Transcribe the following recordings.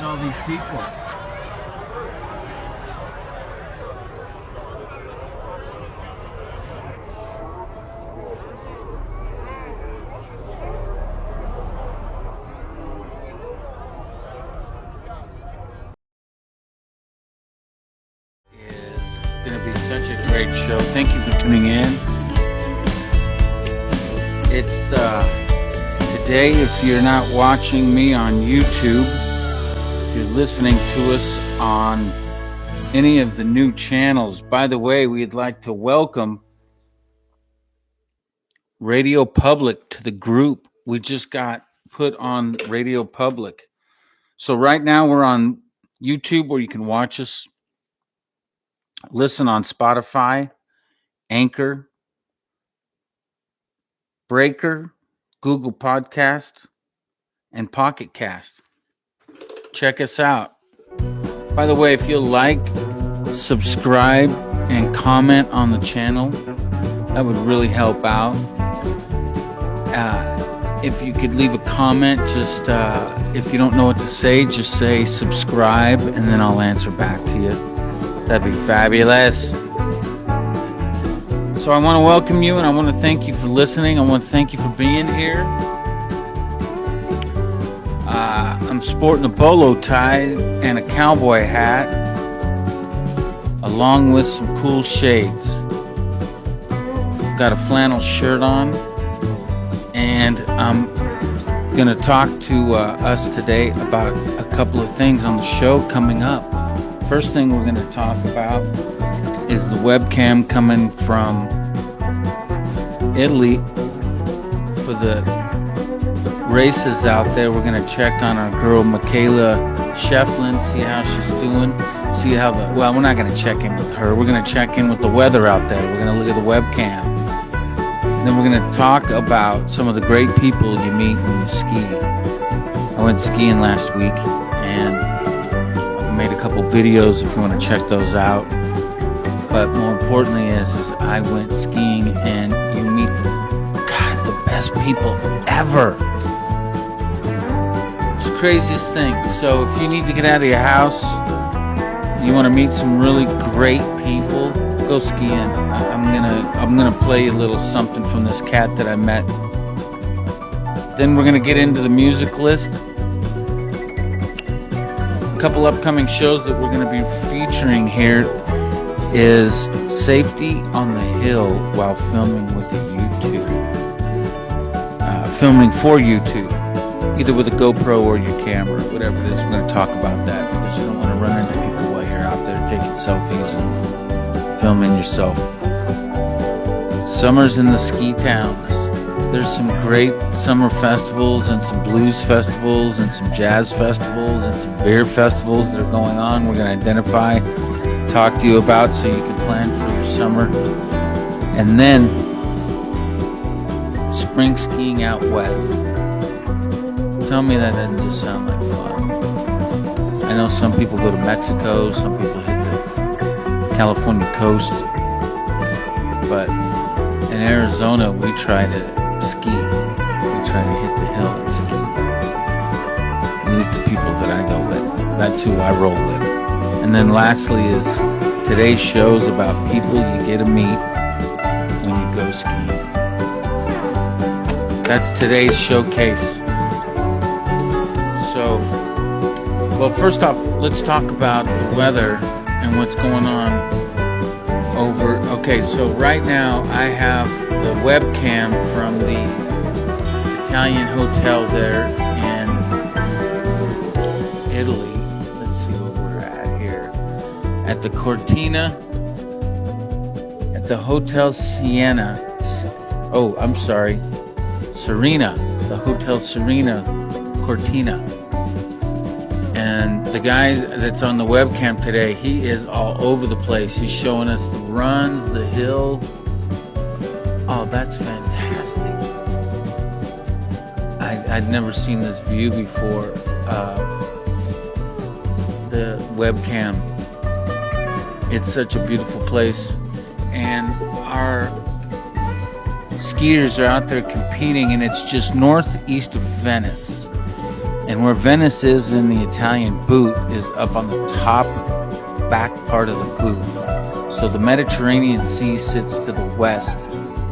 all these people. It's going to be such a great show. Thank you for tuning in. It's today, if you're not watching me on YouTube, if you're listening to us on any of the new channels, by the way, we'd like to welcome Radio Public to the group. We just got put on Radio Public. So right now we're on YouTube, where you can watch us, listen on Spotify, Anchor, Breaker, Google Podcast, and Pocket Cast. Check us out. By the way, if you'll like, subscribe, and comment on the channel, that would really help out. If you could leave a comment, just if you don't know what to say, just say subscribe, and then I'll answer back to you. That'd be fabulous. So I want to welcome you, and I want to thank you for listening. I want to thank you for being here. I'm sporting a bolo tie and a cowboy hat, along with some cool shades. Got a flannel shirt on, and I'm going to talk to us today about a couple of things on the show coming up. First thing we're going to talk about is the webcam coming from Italy for the races out there. We're going to check on our girl Mikaela Shiffrin, see how she's doing, see how well, we're not going to check in with her. We're going to check in with the weather out there. We're going to look at the webcam. And then we're going to talk about some of the great people you meet when you ski. I went skiing last week, and made a couple videos if you want to check those out. But more importantly is I went skiing, and you meet the best people ever. It's the craziest thing. So if you need to get out of your house, you want to meet some really great people, go skiing. I'm gonna play a little something from this cat that I met. Then we're gonna get into the music list. A couple upcoming shows that we're going to be featuring here is Safety on the Hill while filming with a YouTube. Filming for YouTube, either with a GoPro or your camera, whatever it is. We're going to talk about that because you don't want to run into people while you're out there taking selfies and filming yourself. Summer's in the ski towns. There's some great summer festivals and some blues festivals and some jazz festivals and some beer festivals that are going on. We're going to identify, talk to you about so you can plan for your summer. And then spring skiing out west. Tell me that doesn't just sound like fun. I know some people go to Mexico, some people hit the California coast, but in Arizona we try to ski. We try to hit the hill and ski. At least the people that I go with. That's who I roll with. And then lastly is today's show's about people you get to meet when you go skiing. That's today's showcase. So, well, first off, let's talk about the weather and what's going on over. Okay, so right now I have the webcam from the Italian hotel there in Italy. Let's see where we're at here. At the Cortina, at the Hotel Siena. Oh, I'm sorry. Serena. The Hotel Serena Cortina. And the guy that's on the webcam today, he is all over the place. He's showing us the runs, the hill. Oh, that's fantastic. I'd never seen this view before. The webcam. It's such a beautiful place. And our skiers are out there competing, and it's just northeast of Venice. And where Venice is in the Italian boot is up on the top back part of the boot. So the Mediterranean Sea sits to the west,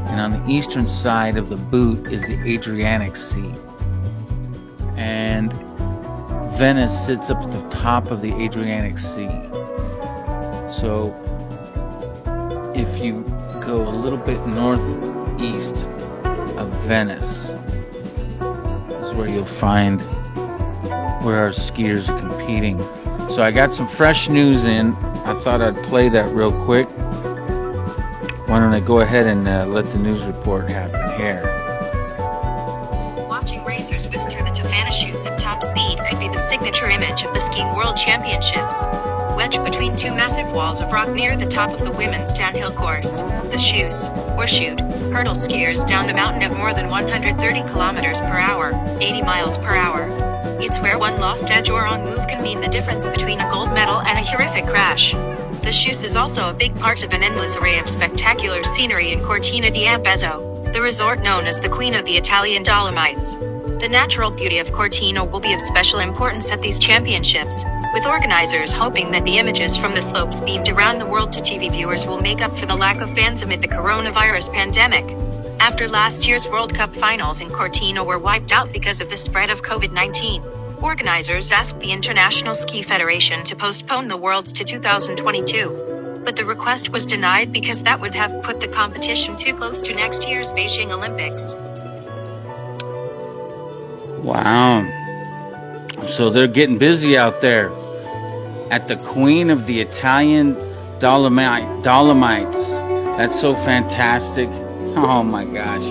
and on the eastern side of the boot is the Adriatic Sea. And Venice sits up at the top of the Adriatic Sea. So if you go a little bit northeast of Venice is where you'll find where our skiers are competing. So I got some fresh news in. I thought I'd play that real quick. Why don't I go ahead and let the news report happen here. Watching racers whisk through the Tofana shoes at top speed could be the signature image of the Skiing World Championships. Wedged between two massive walls of rock near the top of the women's downhill course, the shoes, or shoot, hurdle skiers down the mountain at more than 130 kilometers per hour, 80 miles per hour. It's where one lost edge or on move can mean the difference between a gold medal and a horrific crash. The shoes is also a big part of an endless array of spectacular scenery in Cortina d'Ampezzo, the resort known as the Queen of the Italian Dolomites. The natural beauty of Cortina will be of special importance at these championships, with organizers hoping that the images from the slopes beamed around the world to TV viewers will make up for the lack of fans amid the coronavirus pandemic. After last year's World Cup finals in Cortina were wiped out because of the spread of COVID-19, organizers asked the International Ski Federation to postpone the Worlds to 2022. But the request was denied because that would have put the competition too close to next year's Beijing Olympics. Wow. So they're getting busy out there at the Queen of the Italian Dolomites. That's so fantastic. Oh my gosh.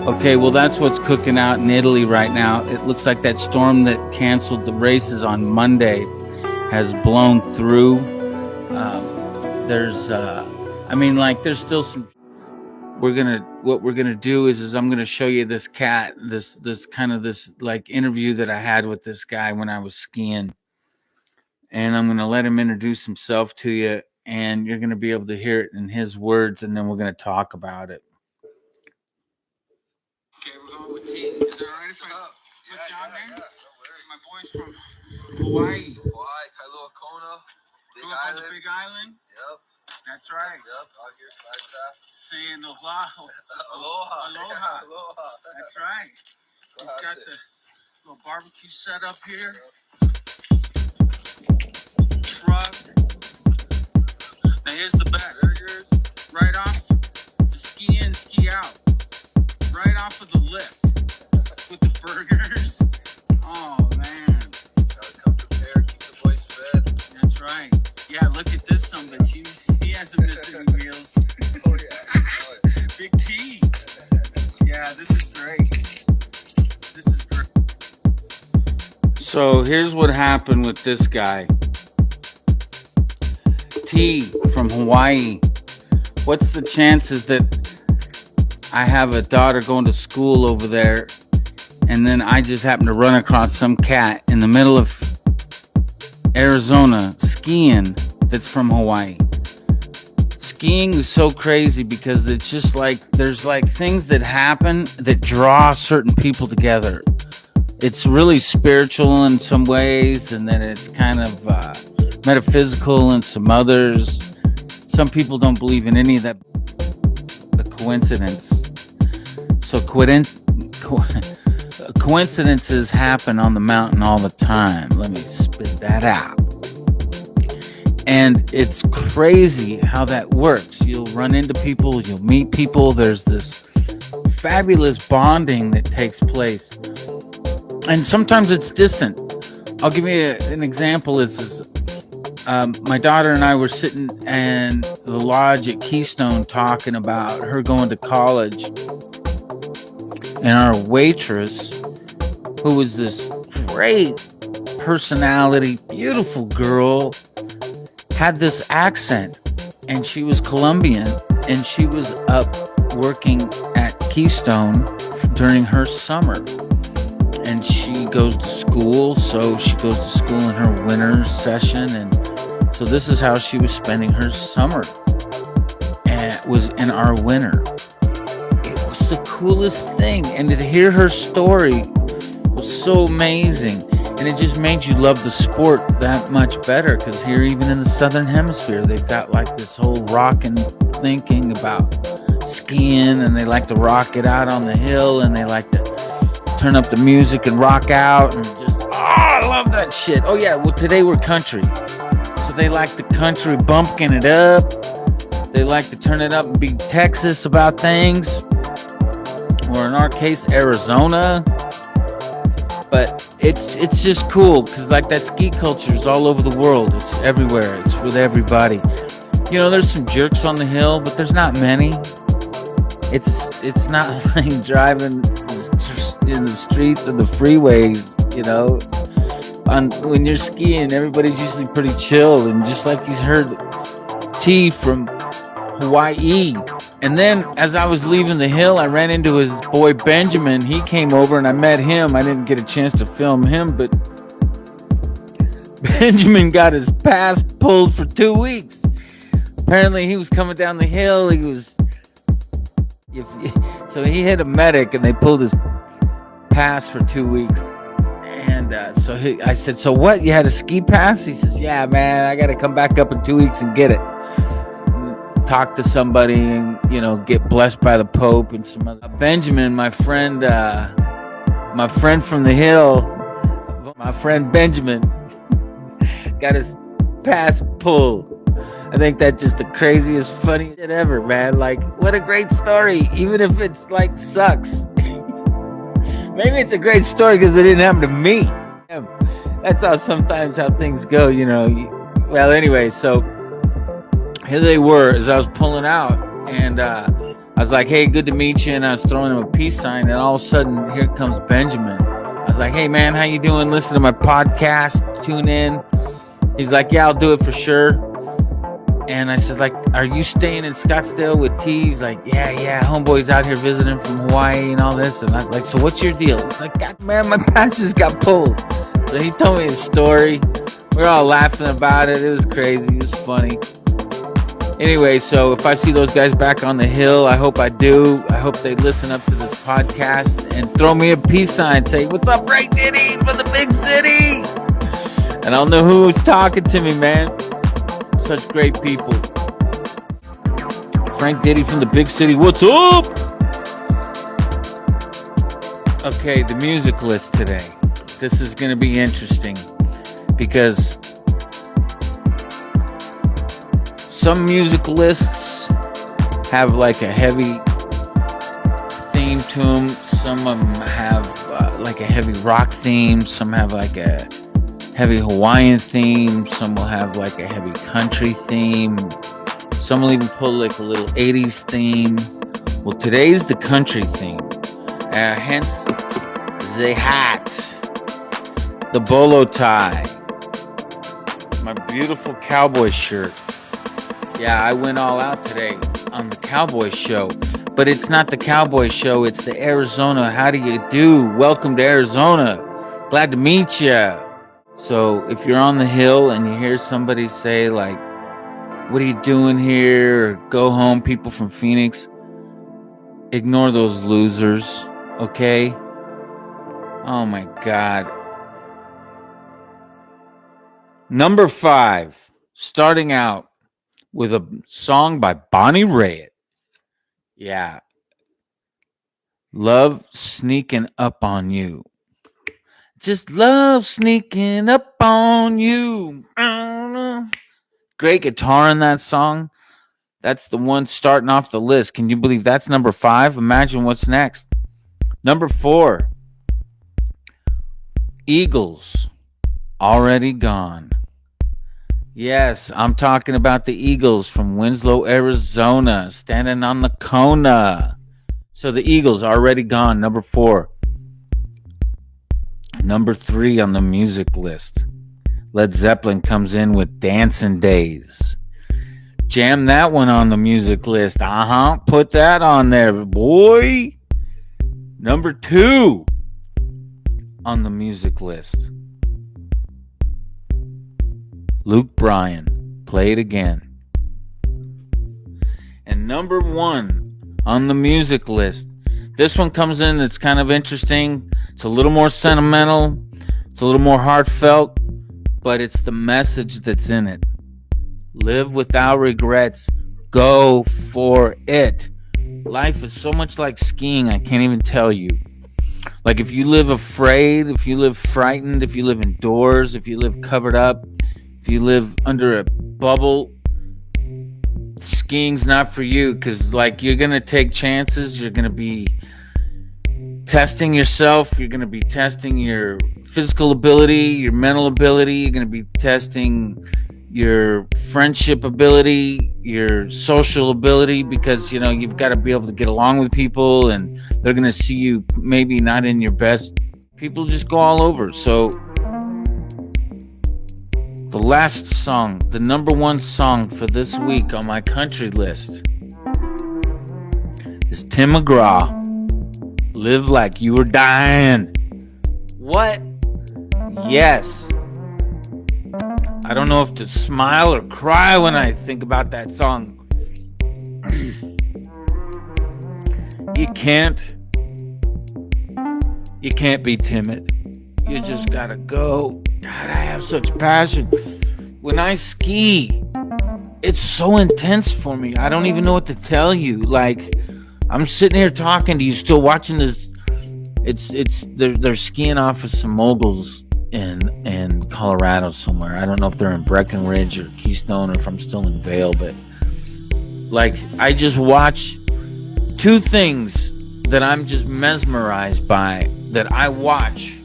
Okay, well that's what's cooking out in Italy right now. It looks like that storm that canceled the races on Monday has blown through. There's still some. What we're gonna do is I'm gonna show you this cat, this like interview that I had with this guy when I was skiing, and I'm gonna let him introduce himself to you, and you're gonna be able to hear it in his words, and then we're gonna talk about it. Okay, we're going with T. Is that alright if I put you on there? My boy's from Hawaii. Kailua Kona, Big Island. Big Island? Yep. That's right. Yep, out here, Flagstaff. Saying aloha. Aloha. That's right. He's got the little barbecue set up here. Truck. Now here's the best. Burgers. Right off the ski in, ski out. Right off of the lift with the burgers. Oh man. Gotta come prepared, keep the boys fed. That's right. Yeah, look at this son bitch. He hasn't missed any meals. Oh yeah. Big T. Yeah, this is great. This is great. So here's what happened with this guy. T from Hawaii. What's the chances that I have a daughter going to school over there, and then I just happen to run across some cat in the middle of Arizona skiing that's from Hawaii? Skiing is so crazy because it's just like there's like things that happen that draw certain people together. It's really spiritual in some ways, and then it's kind of metaphysical in some others. Some people don't believe in any of that. The coincidence. So coincidences happen on the mountain all the time. Let me spit that out. And it's crazy how that works. You'll run into people, you'll meet people. There's this fabulous bonding that takes place. And sometimes it's distant. I'll give you an example. My daughter and I were sitting in the lodge at Keystone talking about her going to college. And our waitress, who was this great personality, beautiful girl, had this accent. And she was Colombian. And she was up working at Keystone during her summer. And she goes to school. So she goes to school in her winter session. And so this is how she was spending her summer. And it was in our winter. It was the coolest thing. And to hear her story was so amazing. And it just made you love the sport that much better, because here, even in the southern hemisphere, they've got like this whole rockin' thinking about skiing, and they like to rock it out on the hill, and they like to turn up the music and rock out, and just, I love that shit. Oh yeah, well, today we're country, so they like the country bumpkin it up. They like to turn it up and be Texas about things, or in our case, Arizona. But it's just cool, because like that ski culture is all over the world. It's everywhere. It's with everybody. You know, there's some jerks on the hill, but there's not many. It's not like driving in the streets and the freeways, you know. When you're skiing, everybody's usually pretty chill, and just like you heard T from Hawaii. And then as I was leaving the hill, I ran into his boy Benjamin. He came over and I met him. I didn't get a chance to film him, but Benjamin got his pass pulled for 2 weeks. Apparently he was coming down the hill. So he hit a medic and they pulled his pass for 2 weeks. And I said, so what? You had a ski pass? He says, yeah, man, I got to come back up in 2 weeks and get it. Talk to somebody and, you know, get blessed by the Pope and some other. Benjamin, my friend from the hill, my friend Benjamin, got his pass pulled. I think that's just the craziest, funniest shit ever, man. Like, what a great story, even if it's like sucks. Maybe it's a great story because it didn't happen to me. That's how things go, you know. Well, anyway, so here they were as I was pulling out, and I was like, hey, good to meet you, and I was throwing him a peace sign, and all of a sudden, here comes Benjamin. I was like, hey, man, how you doing? Listen to my podcast, tune in. He's like, yeah, I'll do it for sure. And I said, like, are you staying in Scottsdale with T? He's like, yeah, homeboy's out here visiting from Hawaii and all this. And I was like, so what's your deal? He's like, God, man, my pass just got pulled. So he told me his story. We were all laughing about it. It was crazy. It was funny. Anyway, so if I see those guys back on the hill, I hope I do. I hope they listen up to this podcast and throw me a peace sign. Say, what's up, Frank Diddy from the big city? And I'll know who's talking to me, man. Such great people. Frank Diddy from the big city. What's up? Okay, the music list today. This is going to be interesting because some music lists have like a heavy theme to them. Some of them have like a heavy rock theme. Some have like a heavy Hawaiian theme. Some will have like a heavy country theme. Some will even pull like a little 80s theme. Well, today's the country theme. Hence the hat, the bolo tie, my beautiful cowboy shirt. Yeah, I went all out today on the cowboy show, but it's not the cowboy show. It's the Arizona. How do you do? Welcome to Arizona. Glad to meet you. So if you're on the hill and you hear somebody say like, what are you doing here? Or go home, people from Phoenix, ignore those losers, okay? Oh my God. Number 5, starting out with a song by Bonnie Raitt. Yeah. Love Sneaking Up on You. Just love sneaking up on you. Great guitar in that song. That's the one starting off the list. Can you believe that's number 5? Imagine what's next. Number 4. Eagles. Already Gone. Yes, I'm talking about the Eagles from Winslow, Arizona. Standing on the Kona. So the Eagles, Already Gone, number 4. Number 3 on the music list. Led Zeppelin comes in with Dancing Days. Jam that one on the music list. Put that on there, boy. Number 2 on the music list. Luke Bryan, Play It Again. And number 1 on the music list. This one comes in, it's kind of interesting. It's a little more sentimental, it's a little more heartfelt, but it's the message that's in it. Live without regrets. Go for it. Life is so much like skiing, I can't even tell you. Like, if you live afraid, if you live frightened, if you live indoors, if you live covered up, if you live under a bubble, skiing's not for you. Because, like, you're going to take chances. You're going to be testing yourself. You're going to be testing your physical ability, your mental ability. You're going to be testing your friendship ability, your social ability, because, you know, you've got to be able to get along with people, and they're going to see you maybe not in your best. People just go all over. So the last song, the number one song for this week on my country list is Tim McGraw, Live Like You Were Dying. What? Yes. I don't know if to smile or cry when I think about that song. You can't be timid. You just gotta go. God, I have such passion. When I ski, it's so intense for me. I don't even know what to tell you. Like, I'm sitting here talking to you, still watching this. They're skiing off of some moguls in Colorado somewhere. I don't know if they're in Breckenridge or Keystone, or if I'm still in Vail, but like, I just watch two things that I'm just mesmerized by, that I watch.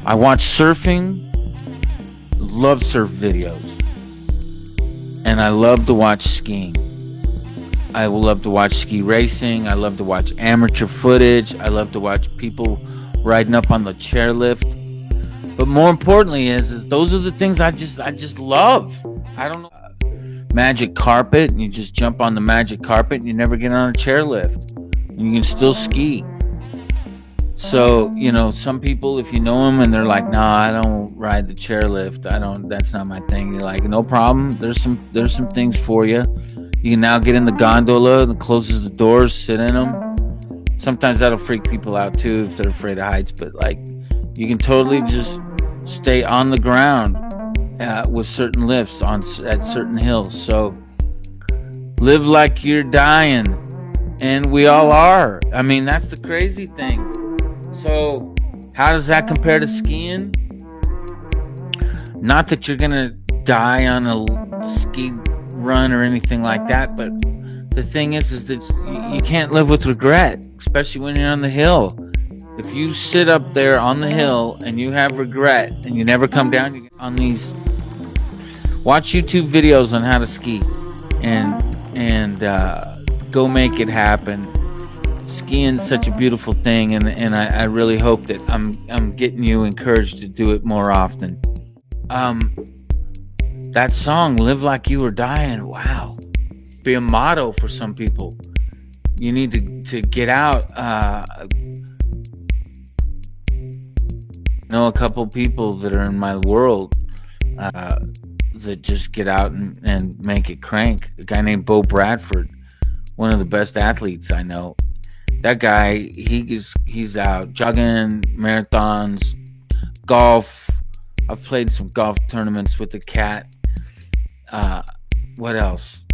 I watch surfing, love surf videos, and I love to watch skiing. I love to watch ski racing. I love to watch amateur footage. I love to watch people riding up on the chairlift. But more importantly is those are the things I just love. I don't know. Magic carpet, and you just jump on the magic carpet and you never get on a chairlift. And you can still ski. So, you know, some people, if you know them and they're like, "Nah, I don't ride the chairlift. That's not my thing." You're like, "No problem. There's some things for you. You can now get in the gondola that closes the doors, sit in them." Sometimes that'll freak people out too if they're afraid of heights, but like, you can totally just stay on the ground with certain lifts at certain hills. So live like you're dying, and we all are. I mean, that's the crazy thing. So how does that compare to skiing? Not that you're gonna die on a ski run or anything like that, but the thing is that you can't live with regret, especially when you're on the hill. If you sit up there on the hill and you have regret and you never come down, you on these, watch YouTube videos on how to ski, and go make it happen. Skiing's such a beautiful thing, and I really hope that I'm getting you encouraged to do it more often. That song, Live Like You Were Dying, wow. Be a motto for some people. You need to get out. Know a couple people that are in my world that just get out and make it crank. A guy named Bo Bradford, one of the best athletes I know. That guy, he's out jogging, marathons, golf. I've played some golf tournaments with the cat. What else?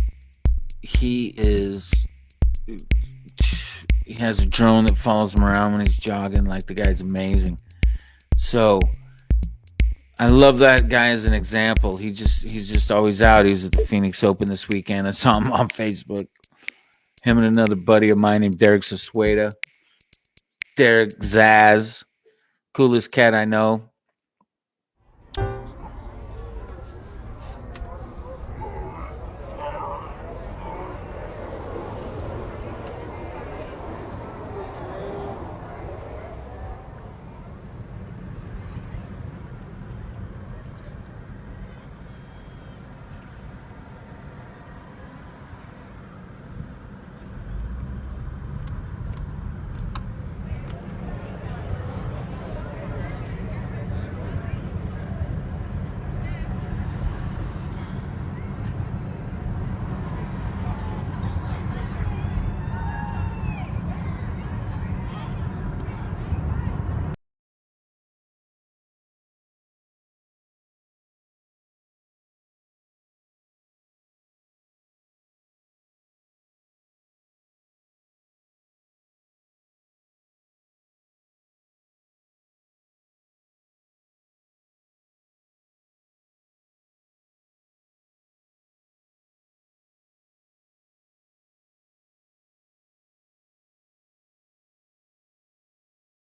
He has a drone that follows him around when he's jogging. Like, the guy's amazing. So I love that guy as an example. He's just always out. He was at the Phoenix Open this weekend. I saw him on Facebook. Him and another buddy of mine named DEREK ZAZUETA. Derek Zaz, coolest cat I know.